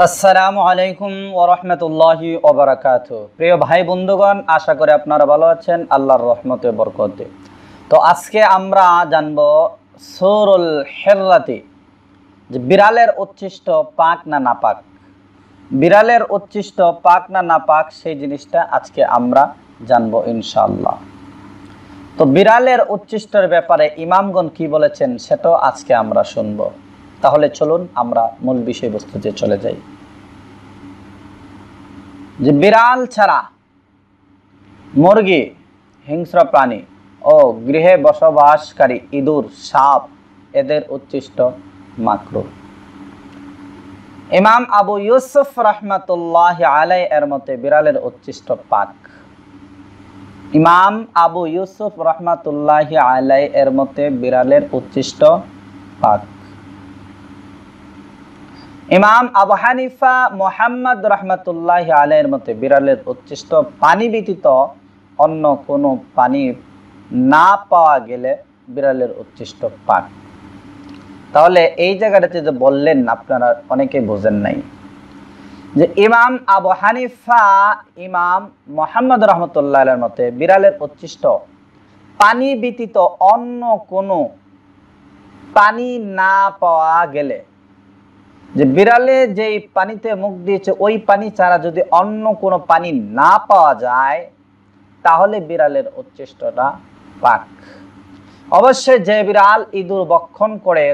আসসালামু আলাইকুম ওয়া রাহমাতুল্লাহি ওয়া বারাকাতুহু। প্রিয় ভাই বন্ধুগণ, আশা করি আপনারা ভালো আছেন আল্লাহর রহমতে বরকতে। তো আজকে আমরা জানব সূরাল হিররাতি, যে বিড়ালের উচ্ছিষ্ট পাক না নাপাক। বিড়ালের উচ্ছিষ্ট পাক না নাপাক সেই জিনিসটা আজকে আমরা জানব ইনশাআল্লাহ। তো বিড়ালের উচ্ছিষ্টের ব্যাপারে ইমামগণ কি বলেছেন সেটাও আজকে আমরা শুনব। তাহলে চলুন আমরা মূল বিষয়বস্তুতে চলে যাই। যে বিড়াল ছাড়া মুরগি, হিংস্র প্রাণী ও গৃহে বসবাসকারী ইঁদুর, সাপ এদের উচ্ছিষ্ট মাকরুহ। ইমাম আবু ইউসুফ রাহমাতুল্লাহি আলাইহি এর মতে বিড়ালের উচ্ছিষ্ট পাক। ইমাম আবু ইউসুফ রাহমাতুল্লাহি আলাইহি এর মতে বিড়ালের উচ্ছিষ্ট পাক। ইমাম আবু হানিফা মুহাম্মদ রাহমাতুল্লাহি আলাইহির মতে বিড়ালের উচ্ছিষ্ট পানি ব্যতীত অন্য কোনো পানি না পাওয়া গেলে বিড়ালের উচ্ছিষ্ট পাক। তাহলে এই জায়গাটাতে যে বললেন আপনারা অনেকে বোঝেন নাই, যে ইমাম আবু হানিফা ইমাম মুহাম্মদ রাহমাতুল্লাহি আলাইহির মতে বিড়ালের উচ্ছিষ্ট পানি ব্যতীত অন্য কোনো পানি না পাওয়া গেলে, যে বিড়ালে যেই পানিতে মুখ দিয়েছে ওই পানি ছাড়া যদি অন্য কোনো পানি না পাওয়া যায় তাহলে বিড়ালের উচ্ছিষ্টটা পাক। অবশ্যই যে বিড়াল ইঁদুর ভক্ষণ করে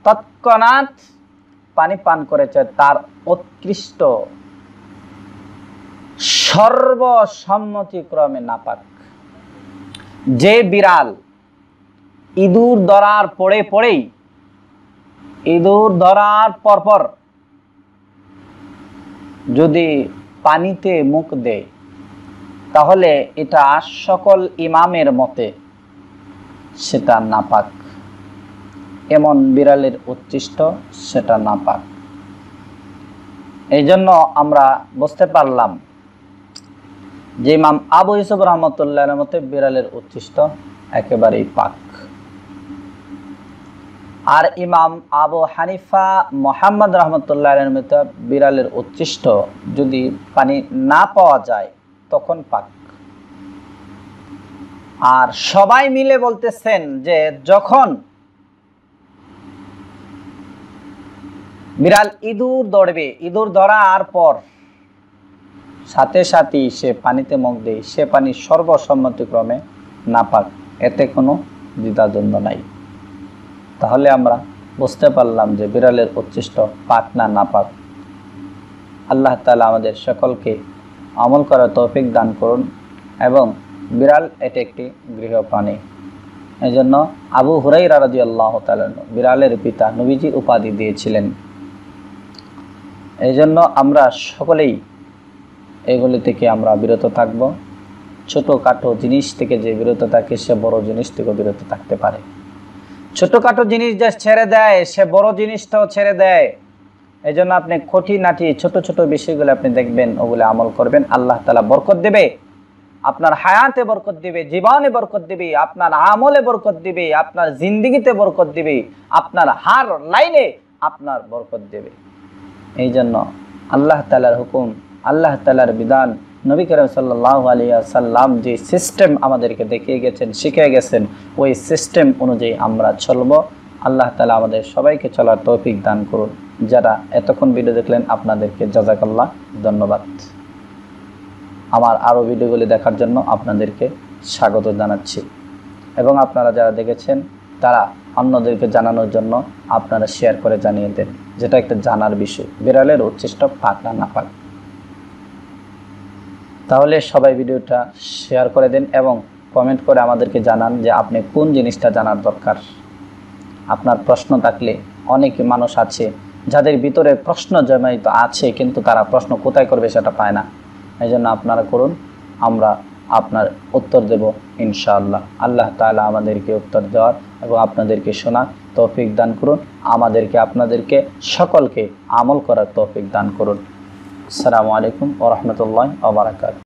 তৎক্ষণাৎ পানি পান করেছে তার উৎকৃষ্ট সর্বসম্মতিক্রমে নাপাক। যে বিড়াল ইঁদুর ধরার ইঁদুর ধরার পরপর যদি পানিতে মুখ দেয় তাহলে এটা সকল ইমামের মতে সেটা নাপাক। এমন বিড়ালের উচ্ছিষ্ট সেটা নাপাক। এই জন্য আমরা বুঝতে পারলাম যে ইমাম আবু ইউসুফ রহমতুল্লাহর মতে বিড়ালের উচ্ছিষ্ট একেবারেই পাক। আর ইমাম আবু হানিফা মুহাম্মদ রাহমাতুল্লাহির মতে বিড়ালের উচ্ছিষ্ট যদি পানি না পাওয়া যায় তখন পাক। আর সবাই মিলে বলতেছেন যে যখন বিড়াল ইঁদুর ধরবে, ইঁদুর ধরার পর সাথে সাথেই সে পানিতে মুখ দেয়, সে পানি সর্বসম্মতিক্রমে নাপাক, এতে কোনো দ্বিধাদ্বন্দ্ব নাই। তাহলে আমরা বুঝতে পারলাম যে বিড়ালের উচ্ছিষ্ট পাক না নাপাক। আল্লাহ তাআলা আমাদের সকলকে আমল করার তৌফিক দান করুন। এবং বিড়াল এটি একটি গৃহপ্রাণী, এই জন্য আবু হুরায়রা রাদিয়াল্লাহু তাআলা বিড়ালের পিতা নবীজি উপাধি দিয়েছিলেন। এই জন্য আমরা সকলেই এগুলি থেকে আমরা বিরত থাকব। ছোটোখাটো জিনিস থেকে যে বিরত থাকে সে বড় জিনিস থেকে বিরত থাকতে পারে। ছোটোখাটো জিনিস যে ছেড়ে দেয় সে বড় জিনিসটাও ছেড়ে দেয়। এই জন্য আপনি খুঁটিনাটি ছোট ছোট বিষয়গুলো আপনি দেখবেন, ওগুলো আমল করবেন, আল্লাহ তাআলা বরকত দেবে। আপনার হায়াতে বরকত দিবে, জীবনে বরকত দিবে, আপনার আমলে বরকত দিবে, আপনার জিন্দেগিতে বরকত দিবে, আপনার হার লাইনে আপনার বরকত দেবে। এই জন্য আল্লাহ তাআলার হুকুম, আল্লাহ তাআলার বিধান, নবী করিম সাল্লাল্লাহু আলাইহি ওয়াসাল্লাম যে সিস্টেম আমাদেরকে দেখিয়ে গেছেন, শিখিয়ে গেছেন, ওই সিস্টেম অনুযায়ী আমরা চলব। আল্লাহ তাআলা আমাদের সবাইকে চলার তৌফিক দান করুন। যারা এতক্ষণ ভিডিও দেখলেন আপনাদেরকে জাযাকাল্লাহ, ধন্যবাদ। আমার আরও ভিডিওগুলি দেখার জন্য আপনাদেরকে স্বাগত জানাচ্ছি। এবং আপনারা যারা দেখেছেন তারা অন্যদেরকে জানানোর জন্য আপনারা শেয়ার করে জানিয়ে দেন, যেটা একটা জানার বিষয়, বিড়ালের উচ্ছিষ্ট পাক না নাপাক। তাহলে সবাই ভিডিওটা শেয়ার করে দেন এবং কমেন্ট করে আমাদেরকে জানান যে আপনি কোন জিনিসটা জানার দরকার। আপনার প্রশ্ন থাকলে, অনেক মানুষ আছে যাদের ভিতরে প্রশ্ন জমায়িত আছে কিন্তু তারা প্রশ্ন কোথায় করবে সেটা পায় না। এই জন্য আপনারা করুন, আমরা আপনার উত্তর দেব ইনশাআল্লাহ। আল্লাহ তাআলা আমাদেরকে উত্তর দেওয়ার এবং আপনাদেরকে শোনার তৌফিক দান করুন। আমাদেরকে আপনাদেরকে সকলকে আমল করার তৌফিক দান করুন। আসসালামু আলাইকুম ওয়া রাহমাতুল্লাহি ওয়া বারাকাতুহু।